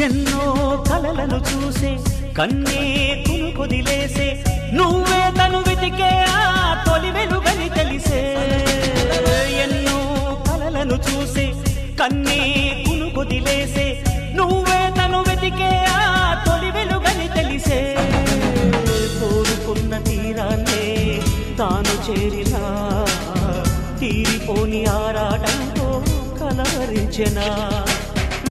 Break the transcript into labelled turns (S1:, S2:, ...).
S1: ఎన్నో కలలను చూసే కన్నే కునుకొదిలేసే నువ్వే తను వెతికే ఆ తొలి వెలుగని తెలిసే ఎన్నో కలలను చూసే కన్నే కునుకొదిలేసే నువ్వే తను వెతికే ఆ తొలి వెలుగని తెలిసే కోరుకున్న తీరాన్నే తాను చేరినా తీరిపోని ఆరాటంతో కలవరించెనా